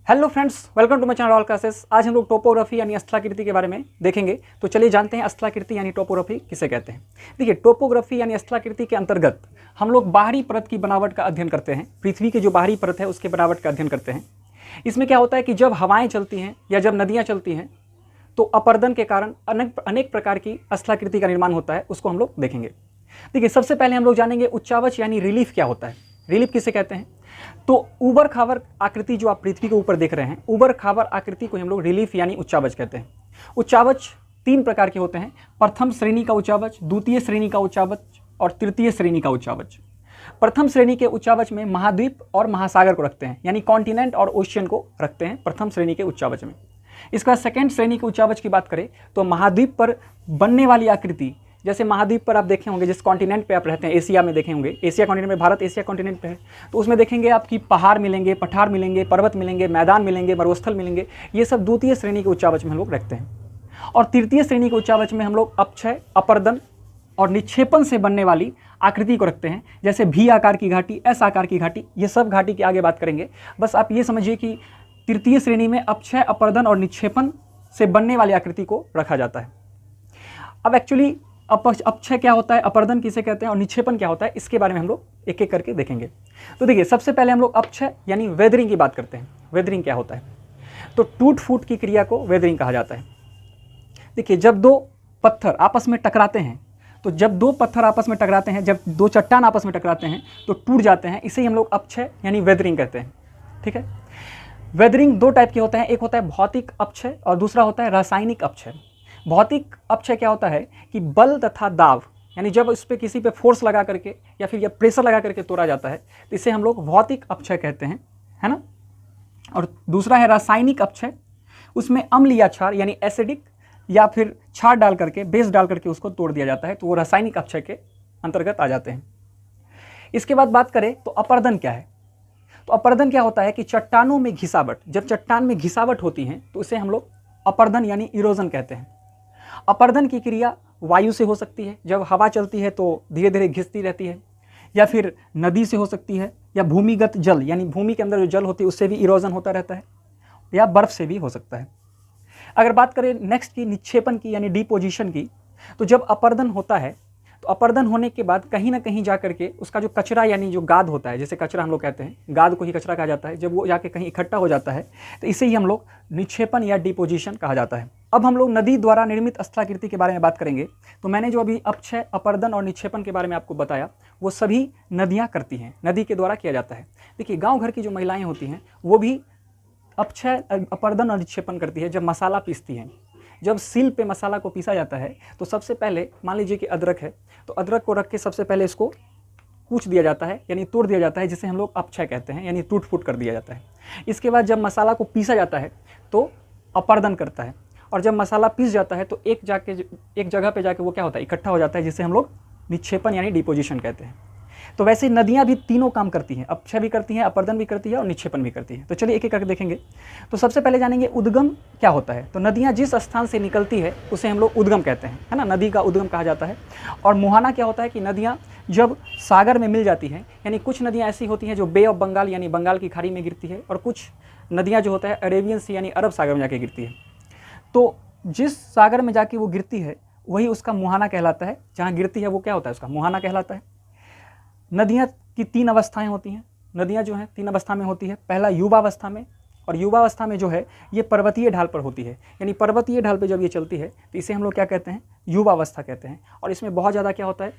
Hello friends, welcome to my channel all classes. आज हम लोग टोपोग्राफी यानी स्थलाकृति के बारे में देखेंगे। तो चलिए जानते हैं स्थलाकृति यानी टोपोग्राफी किसे कहते हैं। देखिए, टोपोग्राफी यानी स्थलाकृति के अंतर्गत हम लोग बाहरी परत की बनावट का अध्ययन करते हैं। पृथ्वी की जो बाहरी परत है उसके बनावट का अध्ययन करते हैं। इसमें क्या होता है कि जब हवाएं चलती हैं या जब नदियाँ चलती हैं तो अपर्दन के कारण अनेक प्रकार की स्थलाकृति का निर्माण होता है, उसको हम लोग देखेंगे। देखिए, सबसे पहले हम लोग जानेंगे उच्चावच यानी रिलीफ क्या होता है। रिलीफ किसे कहते हैं? तो ऊबर खावर आकृति जो आप पृथ्वी के ऊपर देख रहे हैं, ऊबर खावर आकृति को हम लोग रिलीफ यानी उच्चावच कहते हैं। उच्चावच तीन प्रकार के होते हैं। प्रथम श्रेणी का उच्चावच, द्वितीय श्रेणी का उच्चावच और तृतीय श्रेणी का उच्चावच। प्रथम श्रेणी के उच्चावच में महाद्वीप और महासागर को रखते हैं, यानी कॉन्टिनेंट और ओशियन को रखते हैं प्रथम श्रेणी के उच्चावच में। इसका सेकेंड श्रेणी के उच्चावच की बात करें तो महाद्वीप पर बनने वाली आकृति, जैसे महाद्वीप पर आप देखे होंगे, जिस कॉन्टिनेंट पे आप रहते हैं, एशिया में देखे होंगे, एशिया कॉन्टिनेंट में, भारत एशिया कॉन्टिनेंट पे है, तो उसमें देखेंगे आपकी पहाड़ मिलेंगे, पठार मिलेंगे, पर्वत मिलेंगे, मैदान मिलेंगे, मरुस्थल मिलेंगे। ये सब द्वितीय श्रेणी के उच्चावच में हम लोग रखते हैं। और तृतीय श्रेणी के उच्चावच में हम लोग अपक्षय, अपर्दन और निक्षेपण से बनने वाली आकृति को रखते हैं, जैसे भी आकार की घाटी, एस आकार की घाटी। ये सब घाटी के आगे बात करेंगे। बस आप ये समझिए कि तृतीय श्रेणी में अपक्षय, अपर्दन और निक्षेपण से बनने वाली आकृति को रखा जाता है। अब एक्चुअली अपक्षय क्या होता है, अपर्दन किसे कहते हैं और निक्षेपण क्या होता है, इसके बारे में हम लोग एक एक करके देखेंगे। तो देखिए, सबसे पहले हम लोग अपक्षय यानी वेदरिंग की बात करते हैं। वेदरिंग क्या होता है? तो टूट फूट की क्रिया को वेदरिंग कहा जाता है। देखिए, जब दो पत्थर आपस में टकराते हैं, तो जब दो पत्थर आपस में टकराते हैं, जब दो चट्टान आपस में टकराते हैं तो टूट जाते हैं, इसे ही हम लोग अपक्षय यानी वेदरिंग कहते हैं। ठीक है। वेदरिंग दो टाइप के होते हैं, एक होता है भौतिक अपक्षय और दूसरा होता है रासायनिक अपक्षय। भौतिक अपक्षय क्या होता है कि बल तथा दाब, यानी जब इस पर किसी पे फोर्स लगा करके या फिर या प्रेशर लगा करके तोड़ा जाता है, तो इसे हम लोग भौतिक अपक्षय कहते हैं, है ना। और दूसरा है रासायनिक अपक्षय, उसमें अम्ल या क्षार यानी एसिडिक या फिर क्षार डाल करके, बेस डाल करके उसको तोड़ दिया जाता है, तो वो रासायनिक अपक्षय के अंतर्गत आ जाते हैं। इसके बाद बात करें तो अपर्दन क्या है। तो अपर्दन क्या होता है कि चट्टानों में घिसावट, जब चट्टान में घिसावट होती है तो इसे हम लोग अपर्दन यानी इरोजन कहते हैं। अपर्दन की क्रिया वायु से हो सकती है, जब हवा चलती है तो धीरे धीरे घिसती रहती है, या फिर नदी से हो सकती है, या भूमिगत जल यानी भूमि के अंदर जो जल होती है उससे भी इरोजन होता रहता है, या बर्फ से भी हो सकता है। अगर बात करें नेक्स्ट की, निक्षेपण की यानी डिपोजिशन की, तो जब अपर्दन होता है तो अपर्दन होने के बाद कहीं ना कहीं जा करके उसका जो कचरा यानी जो गाद होता है, जैसे कचरा हम लोग कहते हैं, गाद को ही कचरा कहा जाता है, जब वो जाके कहीं इकट्ठा हो जाता है तो इसे ही हम लोग निक्षेपण या डिपोजिशन कहा जाता है। अब हम लोग नदी द्वारा निर्मित स्थलाकृति के बारे में बात करेंगे। तो मैंने जो अभी अपक्षय, अपर्दन और निक्षेपण के बारे में आपको बताया, वो सभी नदियाँ करती हैं, नदी के द्वारा किया जाता है। देखिए, गाँव घर की जो महिलाएँ होती हैं वो भी अपक्षय, अपर्दन और निक्षेपण करती है। जब मसाला पीसती हैं, जब सील पे मसाला को पीसा जाता है तो सबसे पहले मान लीजिए कि अदरक है, तो अदरक को रख के सबसे पहले इसको कूच दिया जाता है, यानी तोड़ दिया जाता है, जिसे हम लोग अपक्षय कहते हैं, यानी टूट फूट कर दिया जाता है। इसके बाद जब मसाला को पीसा जाता है तो अपर्दन करता है, और जब मसाला पीस जाता है तो एक जगह पे जाके वो क्या होता है, इकट्ठा हो जाता है, जिसे हम लोग निक्षेपण यानी डिपोजिशन कहते हैं। तो वैसे नदियाँ भी तीनों काम करती हैं, अपक्षय भी करती हैं, अपर्दन भी करती है और निक्षेपण भी करती है। तो चलिए एक एक करके देखेंगे। तो सबसे पहले जानेंगे उद्गम क्या होता है। तो नदियाँ जिस स्थान से निकलती है उसे हम लोग उद्गम कहते हैं, है ना, नदी का उद्गम कहा जाता है। और मुहाना क्या होता है कि नदियाँ जब सागर में मिल जाती हैं, यानी कुछ नदियाँ ऐसी होती हैं जो बे ऑफ बंगाल यानी बंगाल की खाड़ी में गिरती है, और कुछ नदियाँ जो होता है अरेबियन सी यानी अरब सागर में जाके गिरती है। तो जिस सागर में जाके वो गिरती है वही उसका मुहाना कहलाता है, जहाँ गिरती है वो क्या होता है, उसका मुहाना कहलाता है। नदियाँ की तीन अवस्थाएं होती हैं। नदियाँ जो हैं तीन अवस्था में होती है। पहला युवावस्था में, और युवावस्था में जो है ये पर्वतीय ढाल पर होती है, यानी पर्वतीय ढाल पे जब ये चलती है तो इसे हम लोग क्या कहते हैं, युवावस्था कहते हैं। और इसमें बहुत ज़्यादा क्या होता है,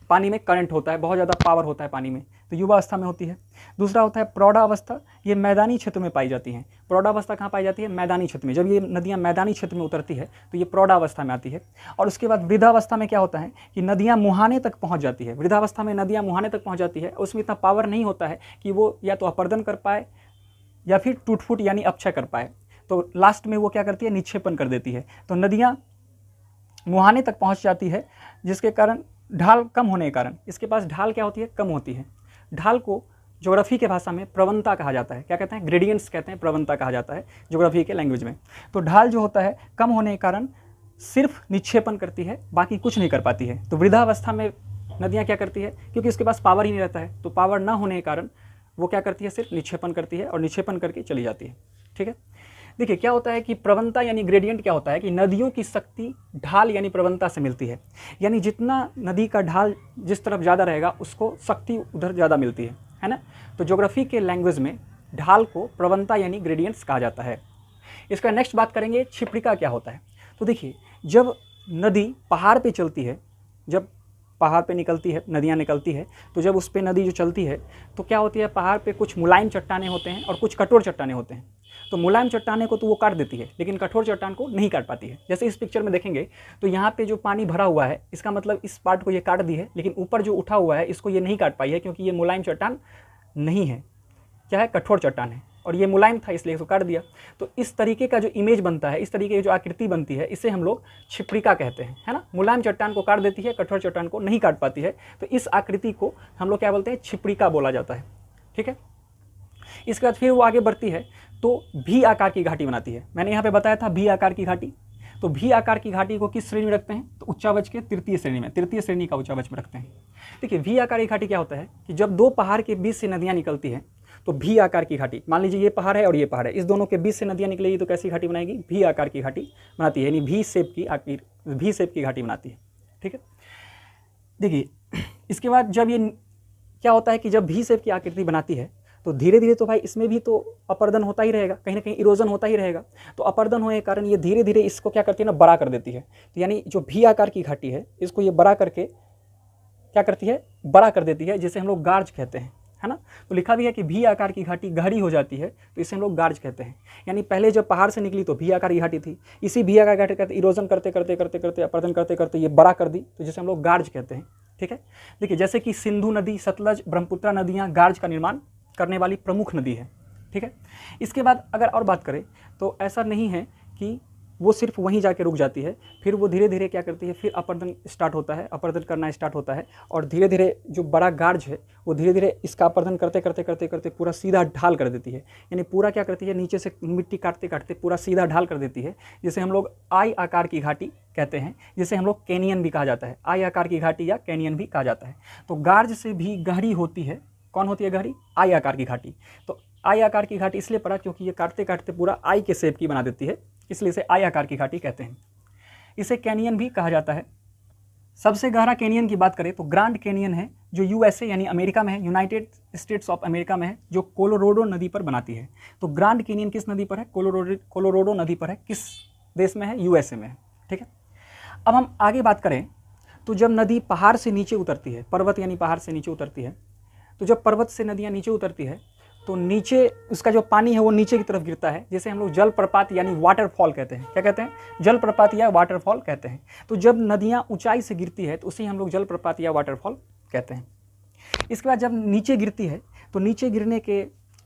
पानी में करंट होता है, बहुत ज़्यादा पावर होता है पानी में, तो युवावस्था में होती है। दूसरा होता है प्रौढ़ावस्था, ये मैदानी क्षेत्र में पाई जाती हैं। प्रौढ़ावस्था कहाँ पाई जाती है, मैदानी क्षेत्र में। जब ये नदियाँ मैदानी क्षेत्र में उतरती है तो ये प्रौढ़ावस्था में आती है। और उसके बाद वृद्धावस्था में क्या होता है कि नदियाँ मुहाने तक पहुँच जाती है। वृद्धावस्था में नदियाँ मुहाने तक पहुँच जाती है, उसमें इतना पावर नहीं होता है कि वो या तो अपर्दन कर पाए या फिर टूट फूट यानी अपक्षय कर पाए, तो लास्ट में वो क्या करती है, निक्षेपण कर देती है। तो नदियाँ मुहाने तक पहुँच जाती है, जिसके कारण ढाल कम होने के कारण, इसके पास ढाल क्या होती है, कम होती है। ढाल को ज्योग्राफी के भाषा में प्रवणता कहा जाता है। क्या कहते हैं, ग्रेडियंट्स कहते हैं, प्रवणता कहा जाता है ज्योग्राफी के लैंग्वेज में। तो ढाल जो होता है कम होने के कारण सिर्फ निक्षेपण करती है, बाकी कुछ नहीं कर पाती है। तो वृद्धावस्था में नदियाँ क्या करती है, क्योंकि उसके पास पावर ही नहीं रहता है, तो पावर ना होने के कारण वो क्या करती है, सिर्फ निक्षेपण करती है और निक्षेपण करके चली जाती है। ठीक है। देखिए क्या होता है कि प्रवणता यानी ग्रेडियंट क्या होता है कि नदियों की शक्ति ढाल यानी प्रवणता से मिलती है, यानी जितना नदी का ढाल जिस तरफ ज़्यादा रहेगा उसको शक्ति उधर ज़्यादा मिलती है ना। तो ज्योग्राफी के लैंग्वेज में ढाल को प्रवणता यानी ग्रेडियंट्स कहा जाता है। इसका नेक्स्ट बात करेंगे क्षिप्रिका क्या होता है। तो देखिए जब नदी पहाड़ पे चलती है, जब पहाड़ पे निकलती है, नदियाँ निकलती है, तो जब उस पे नदी जो चलती है तो क्या होती है, पहाड़ पे कुछ मुलायम चट्टानें होते हैं और कुछ कठोर चट्टानें होते हैं। तो मुलायम चट्टाने को तो वो काट देती है, लेकिन कठोर चट्टान को नहीं काट पाती है। जैसे इस पिक्चर में देखेंगे तो यहाँ पे जो पानी भरा हुआ है इसका मतलब इस पार्ट को ये काट दी है, लेकिन ऊपर जो उठा हुआ है इसको ये नहीं काट पाई है, क्योंकि ये मुलायम चट्टान नहीं है, क्या है, कठोर चट्टान है, और ये मुलायम था इसलिए इसको काट दिया। तो इस तरीके का जो इमेज बनता है, इस तरीके की जो आकृति बनती है, इसे हम लोग क्षिप्रिका कहते हैं, है ना। मुलायम चट्टान को काट देती है, कठोर चट्टान को नहीं काट पाती है, तो इस आकृति को हम लोग क्या बोलते हैं, क्षिप्रिका बोला जाता है। ठीक है। इसके बाद फिर वो आगे बढ़ती है तो भी आकार की घाटी बनाती है। मैंने यहाँ पे बताया था भी आकार की घाटी। तो भी आकार की घाटी को किस श्रेणी में रखते हैं, तो उच्चावच के तृतीय श्रेणी में, तृतीय श्रेणी का उच्चावच में रखते हैं। देखिए भी आकार की घाटी क्या होता है कि जब दो पहाड़ के बीच से नदियाँ निकलती हैं तो भी आकार की घाटी, मान लीजिए ये पहाड़ है और ये पहाड़ है, इस दोनों के बीच से नदियाँ निकलेगी तो कैसी घाटी बनाएगी, भी आकार की घाटी बनाती है, यानी भी शेप की घाटी बनाती है। ठीक है। देखिए इसके बाद जब ये क्या होता है कि जब भी शेप की आकृति बनाती है तो धीरे धीरे तो भाई इसमें भी तो अपर्दन होता ही रहेगा, कहीं ना कहीं इरोजन होता ही रहेगा। तो अपर्दन होने के कारण ये धीरे धीरे इसको क्या करती है ना, बड़ा कर देती है। तो यानी जो भी आकार की घाटी है इसको ये बड़ा करके क्या करती है, बड़ा कर देती है, जिसे हम लोग गार्ज कहते हैं, है ना। तो लिखा भी है कि भी आकार की घाटी गहरी हो जाती है तो इसे हम लोग गार्ज कहते हैं। यानी पहले जब पहाड़ से निकली तो भी आकार की घाटी थी, इसी भी आकार की घाटी करते इरोजन करते करते करते करते अपर्दन करते करते ये बड़ा कर दी, तो जिसे हम लोग गार्ज कहते हैं। ठीक है। देखिए जैसे कि सिंधु नदी, सतलज, ब्रह्मपुत्र नदियाँ गार्ज का निर्माण करने वाली प्रमुख नदी है। ठीक है। इसके बाद अगर और बात करें तो ऐसा नहीं है कि वो सिर्फ वहीं जाके रुक जाती है, फिर वो धीरे धीरे क्या करती है, फिर अपर्दन स्टार्ट होता है, अपर्दन करना स्टार्ट होता है, और धीरे धीरे जो बड़ा गार्ज है वो धीरे धीरे इसका अपर्दन करते करते करते करते पूरा सीधा ढाल कर देती है। यानी पूरा क्या करती है, नीचे से मिट्टी काटते काटते पूरा सीधा ढाल कर देती है, जिसे हम लोग आई आकार की घाटी कहते हैं, जिसे हम लोग कैनियन भी कहा जाता है। आई आकार की घाटी या कैनियन भी कहा जाता है। तो गार्ज से भी गहरी होती है, कौन होती है गहरी, आई आकार की घाटी। तो आई आकार की घाटी इसलिए पड़ा क्योंकि ये काटते काटते पूरा आई के शेप की बना देती है, इसलिए इसे आई आकार की घाटी कहते हैं। इसे कैनियन भी कहा जाता है। सबसे गहरा कैनियन की बात करें तो ग्रांड कैनियन है, जो यूएसए यानी अमेरिका में है, यूनाइटेड स्टेट्स ऑफ अमेरिका में है, जो कोलोराडो नदी पर बनाती है। तो ग्रांड कैनियन किस नदी पर है, कोलोराडो नदी पर है। किस देश में है, यूएसए में है। ठीक है। अब हम आगे बात करें तो जब नदी पहाड़ से नीचे उतरती है, पर्वत यानी पहाड़ से नीचे उतरती है, तो जब पर्वत से नदियाँ नीचे उतरती है तो नीचे उसका जो पानी है वो नीचे की तरफ गिरता है, जिसे हम लोग जलप्रपात यानी वाटरफॉल कहते हैं। क्या कहते हैं, जलप्रपात या वाटरफॉल कहते हैं। तो जब नदियाँ ऊंचाई से गिरती है तो उसे हम लोग जलप्रपात या वाटरफॉल कहते हैं। इसके बाद जब नीचे गिरती है तो नीचे गिरने के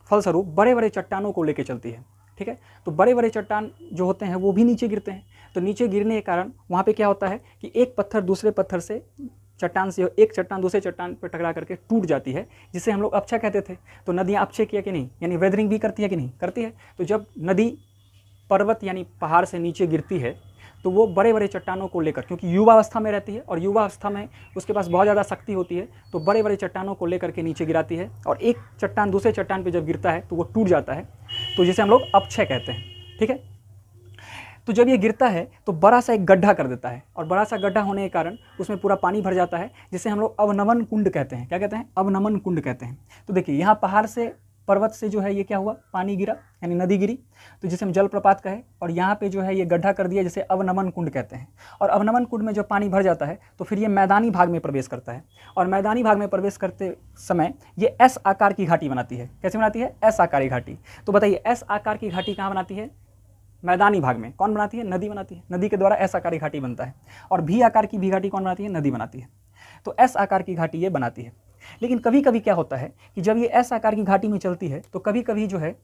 फलस्वरूप बड़े बड़े चट्टानों को लेके चलती है। ठीक है। तो बड़े बड़े चट्टान जो होते हैं वो भी नीचे गिरते हैं। तो नीचे गिरने के कारण वहाँ पे क्या होता है कि एक पत्थर दूसरे पत्थर से, चट्टान से एक चट्टान दूसरे चट्टान पर टकरा करके टूट जाती है, जिसे हम लोग अपछा कहते थे। तो नदियाँ अपछे किया कि नहीं, यानी वेदरिंग भी करती है कि नहीं, करती है। तो जब नदी पर्वत यानी पहाड़ से नीचे गिरती है तो वो बड़े बड़े चट्टानों को लेकर, क्योंकि युवावस्था में रहती है और युवावस्था में उसके पास बहुत ज़्यादा शक्ति होती है, तो बड़े बड़े चट्टानों को लेकर के नीचे गिराती है, और एक चट्टान दूसरे चट्टान पर जब गिरता है तो वो टूट जाता है, तो जिसे हम लोग अपक्षय कहते हैं। ठीक है। तो जब ये गिरता है तो बड़ा सा एक गड्ढा कर देता है, और बड़ा सा गड्ढा होने के कारण उसमें पूरा पानी भर जाता है, जिसे हम लोग अवनमन कुंड कहते हैं। क्या कहते हैं, अवनमन कुंड कहते हैं। तो देखिए यहाँ पहाड़ से, पर्वत से जो है ये क्या हुआ, पानी गिरा यानी नदी गिरी, तो जिसे हम जलप्रपात कहे, और यहाँ पे जो है ये गड्ढा कर दिया, जिसे अवनमन कुंड कहते हैं। और अवनमन कुंड में जब पानी भर जाता है तो फिर ये मैदानी भाग में प्रवेश करता है, और मैदानी भाग में प्रवेश करते समय ये एस आकार की घाटी बनाती है। कैसे बनाती है, एस आकार की घाटी। तो बताइए एस आकार की घाटी कहाँ बनाती है, मैदानी भाग में। कौन बनाती है, नदी बनाती है। नदी के द्वारा एस आकार की घाटी बनता है। और भी आकार की भी घाटी कौन बनाती है, नदी बनाती है। तो एस आकार की घाटी ये बनाती है। लेकिन कभी कभी क्या होता है कि जब ये एस आकार की घाटी में चलती है तो कभी कभी जो है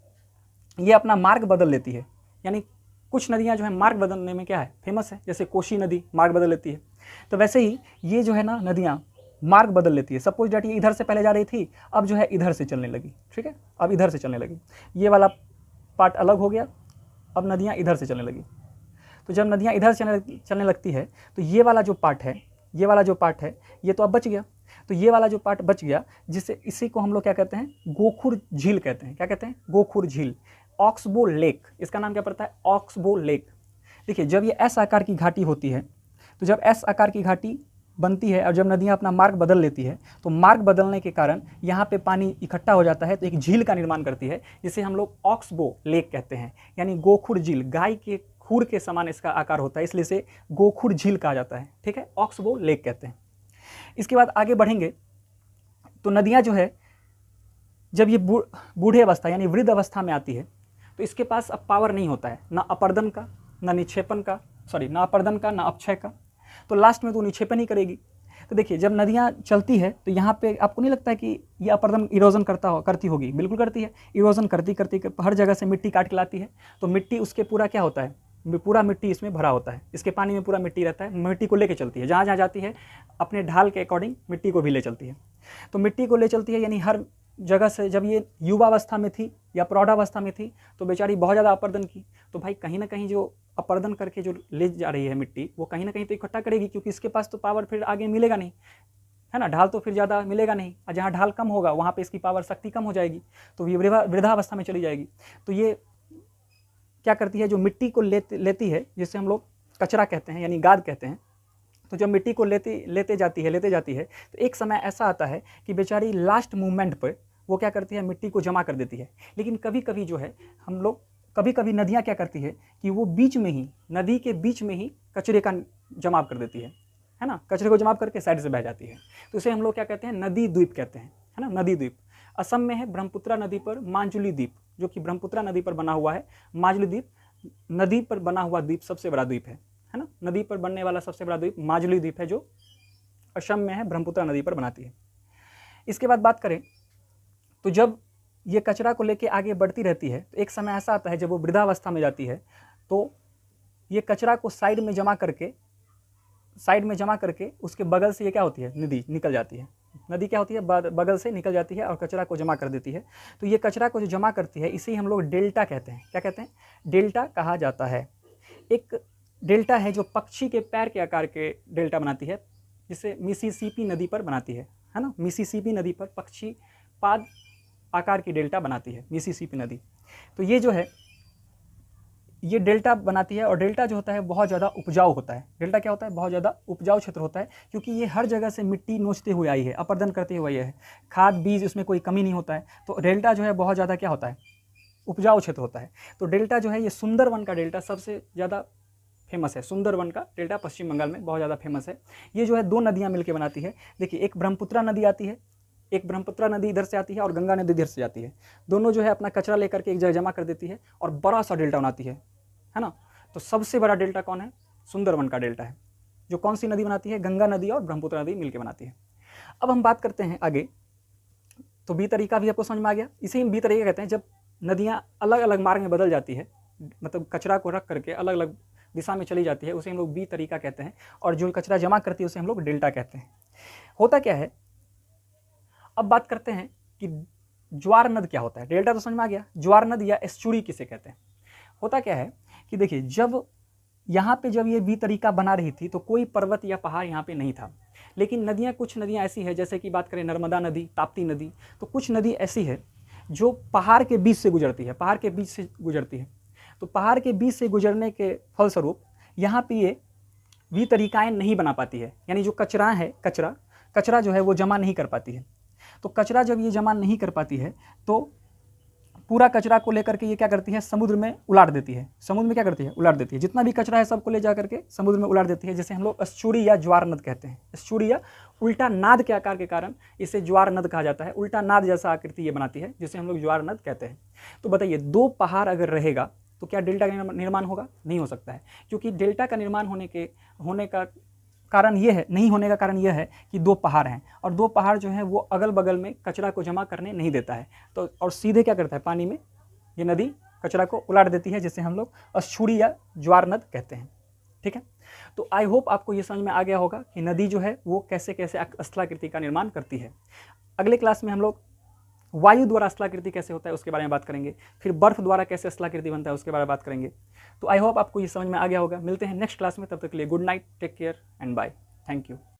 ये अपना मार्ग बदल लेती है। यानी कुछ नदियाँ जो है मार्ग बदलने में क्या है, फेमस है, जैसे कोसी नदी मार्ग बदल लेती है। तो वैसे ही ये जो है ना नदियाँ मार्ग बदल लेती है। सपोज डेट ये इधर से पहले जा रही थी, अब जो है इधर से चलने लगी। ठीक है, अब इधर से चलने लगी, ये वाला पार्ट अलग हो गया, अब नदियाँ इधर से चलने लगी। तो जब नदियाँ इधर चलने लगती है तो ये वाला जो पार्ट है, ये वाला जो पार्ट है ये तो अब बच गया। तो ये वाला जो पार्ट बच गया, जिससे इसी को हम लोग क्या कहते हैं, गोखुर झील कहते हैं। क्या कहते हैं, गोखुर झील। ऑक्सबो लेक, इसका नाम क्या पड़ता है? Oxbow lake. देखिए जब ये एस आकार की घाटी होती है, तो जब एस आकार की घाटी बनती है और जब नदियाँ अपना मार्ग बदल लेती है, तो मार्ग बदलने के कारण यहाँ पे पानी इकट्ठा हो जाता है, तो एक झील का निर्माण करती है, जिसे हम लोग ऑक्सबो लेक कहते हैं, यानी गोखुर झील। गाय के खुर के समान इसका आकार होता है, इसलिए इसे गोखुर झील कहा जाता है। ठीक है, ऑक्सबो लेक कहते हैं। इसके बाद आगे बढ़ेंगे तो नदियाँ जो है जब ये बूढ़े अवस्था यानी वृद्ध अवस्था में आती है, तो इसके पास अब पावर नहीं होता है, ना अपर्दन का, ना निक्षेपण का, ना अपर्दन का, ना अपक्षय का, तो लास्ट में तो निक्षेपण ही करेगी। तो देखिए जब नदियाँ चलती है तो यहाँ पे आपको नहीं लगता है कि ये अपर्दन इरोजन करती होगी? बिल्कुल करती है। इरोजन करती हर जगह से मिट्टी काट के लाती है, तो मिट्टी उसके पूरा क्या होता है, पूरा मिट्टी इसमें भरा होता है, इसके पानी में पूरा मिट्टी रहता है, मिट्टी को लेके चलती है, जहाँ जहाँ जाती है अपने ढाल के अकॉर्डिंग मिट्टी को भी ले चलती है। तो मिट्टी को ले चलती है, यानी हर जगह से जब ये युवावस्था में थी या प्रौढ़ावस्था में थी तो बेचारी बहुत ज़्यादा अपर्दन की, तो भाई कहीं ना कहीं जो अपर्दन करके जो ले जा रही है मिट्टी, वो कहीं ना कहीं तो इकट्ठा करेगी, क्योंकि इसके पास तो पावर फिर आगे मिलेगा नहीं, है ना, ढाल तो फिर ज़्यादा मिलेगा नहीं, और जहाँ ढाल कम होगा वहाँ पे इसकी पावर शक्ति कम हो जाएगी, तो ये वृद्धावस्था में चली जाएगी। तो ये क्या करती है, जो मिट्टी को लेती है, जिसे हम लोग कचरा कहते हैं यानी गाद कहते हैं, तो जब मिट्टी को लेते जाती है तो एक समय ऐसा आता है कि बेचारी लास्ट मूवमेंट पर वो क्या करती है, मिट्टी को जमा कर देती है। लेकिन कभी कभी जो है हम लोग कभी नदियाँ क्या करती है कि वो बीच में ही, नदी के बीच में ही कचरे का जमाव कर देती है ना, कचरे को जमाव करके साइड से बह जाती है, तो इसे हम लोग क्या कहते हैं, नदी द्वीप कहते हैं, है ना, नदी द्वीप। असम में है ब्रह्मपुत्रा नदी पर माजुली द्वीप, जो कि ब्रह्मपुत्रा नदी पर बना हुआ है। माजुली द्वीप नदी पर बना हुआ द्वीप सबसे बड़ा द्वीप है ना, नदी पर बनने वाला सबसे बड़ा द्वीप माजुली द्वीप है, जो असम में है, ब्रह्मपुत्रा नदी पर बनाती है। इसके बाद बात करें तो जब ये कचरा को लेके आगे बढ़ती रहती है, तो एक समय ऐसा आता है जब वो वृद्धावस्था में जाती है, तो ये कचरा को साइड में जमा करके उसके बगल से ये क्या होती है, नदी निकल जाती है। नदी क्या होती है, बगल से निकल जाती है और कचरा को जमा कर देती है। तो ये कचरा को जो जमा करती है इसे हम लोग डेल्टा कहते हैं। क्या कहते हैं? डेल्टा कहा जाता है। एक डेल्टा है जो पक्षी के पैर के आकार के डेल्टा बनाती है, जिसे मिसिसिपी नदी पर बनाती है ना, मिसिसिपी नदी पर पक्षी पाद आकार की डेल्टा बनाती है मिसिसिपी नदी। तो ये जो है ये डेल्टा बनाती है, और डेल्टा जो होता है बहुत ज़्यादा उपजाऊ होता है। डेल्टा क्या होता है? बहुत ज़्यादा उपजाऊ क्षेत्र होता है, क्योंकि ये हर जगह से मिट्टी नोचते हुए आई है, अपर्दन करते हुए आई है, खाद बीज उसमें कोई कमी नहीं होता है। तो डेल्टा जो है बहुत ज़्यादा क्या होता है, उपजाऊ क्षेत्र होता है। तो डेल्टा जो है ये सुंदरवन का डेल्टा सबसे ज़्यादा फेमस है। सुंदरवन का डेल्टा पश्चिम बंगाल में बहुत ज़्यादा फेमस है। ये जो है दो नदियाँ मिलकर बनाती है। देखिए एक ब्रह्मपुत्रा नदी आती है, एक ब्रह्मपुत्रा नदी इधर से आती है और गंगा नदी इधर से जाती है। दोनों जो है अपना कचरा लेकर के एक जगह जमा कर देती है और बड़ा सा डेल्टा बनाती है ना। तो सबसे बड़ा डेल्टा कौन है? सुंदरवन का डेल्टा है, जो कौन सी नदी बनाती है? गंगा नदी और ब्रह्मपुत्रा नदी मिलकर बनाती है। अब हम बात करते हैं आगे, तो बी तरीका भी आपको समझ में आ गया। इसे हम बी तरीका कहते हैं, जब नदियाँ अलग अलग मार्ग में बदल जाती है, मतलब कचरा को रख करके अलग अलग दिशा में चली जाती है, उसे हम लोग बी तरीका कहते हैं। और जो कचरा जमा करती है उसे हम लोग डेल्टा कहते हैं। होता क्या है, अब बात करते हैं कि ज्वार नद क्या होता है। डेल्टा तो समझ में आ गया, ज्वार नद या एस्चुरी किसे कहते हैं। होता क्या है कि देखिए जब यहाँ पे जब ये बी तरीका बना रही थी तो कोई पर्वत या पहाड़ यहाँ पे नहीं था, लेकिन नदियाँ, कुछ नदियाँ ऐसी है, जैसे कि बात करें नर्मदा नदी, ताप्ती नदी, तो कुछ नदी ऐसी है जो पहाड़ के बीच से गुजरती है, पहाड़ के बीच से गुजरती है। तो पहाड़ के बीच से गुजरने के फलस्वरूप यहाँ पे ये बी तरीकाएँ नहीं बना पाती है, यानी जो कचरा है, कचरा जो है वो जमा नहीं कर पाती है। तो कचरा जब ये जमा नहीं कर पाती है तो पूरा कचरा को लेकर के ये क्या करती है, समुद्र में उलाट देती है। समुद्र में क्या करती है, उलाट देती है। जितना भी कचरा है सबको ले जा करके समुद्र में उलाट देती है, जिसे हम लोग एस्चुरी या ज्वार नद कहते हैं। एस्चुरी या उल्टा नाद के आकार के कारण इसे ज्वार नद कहा जाता है। उल्टा नाद जैसा आकृति ये बनाती है, जिसे हम लोग ज्वार नद कहते हैं। तो बताइए, दो पहाड़ अगर रहेगा तो क्या डेल्टा का निर्माण होगा? नहीं हो सकता है, क्योंकि डेल्टा का निर्माण होने का कारण ये है, नहीं होने का कारण यह है कि दो पहाड़ हैं, और दो पहाड़ जो हैं वो अगल बगल में कचरा को जमा करने नहीं देता है। तो और सीधे क्या करता है, पानी में ये नदी कचरा को उलाट देती है, जिसे हम लोग एस्चुरी या ज्वार नद कहते हैं। ठीक है, तो आई होप आपको ये समझ में आ गया होगा कि नदी जो है वो कैसे कैसे स्थलाकृति का निर्माण करती है। अगले क्लास में हम लोग वायु द्वारा स्थलाकृति कैसे होता है उसके बारे में बात करेंगे, फिर बर्फ द्वारा कैसे स्थलाकृति बनता है उसके बारे में बात करेंगे। तो आई होप आपको ये समझ में आ गया होगा। मिलते हैं नेक्स्ट क्लास में, तब तक के लिए good night, take care and bye. Thank you.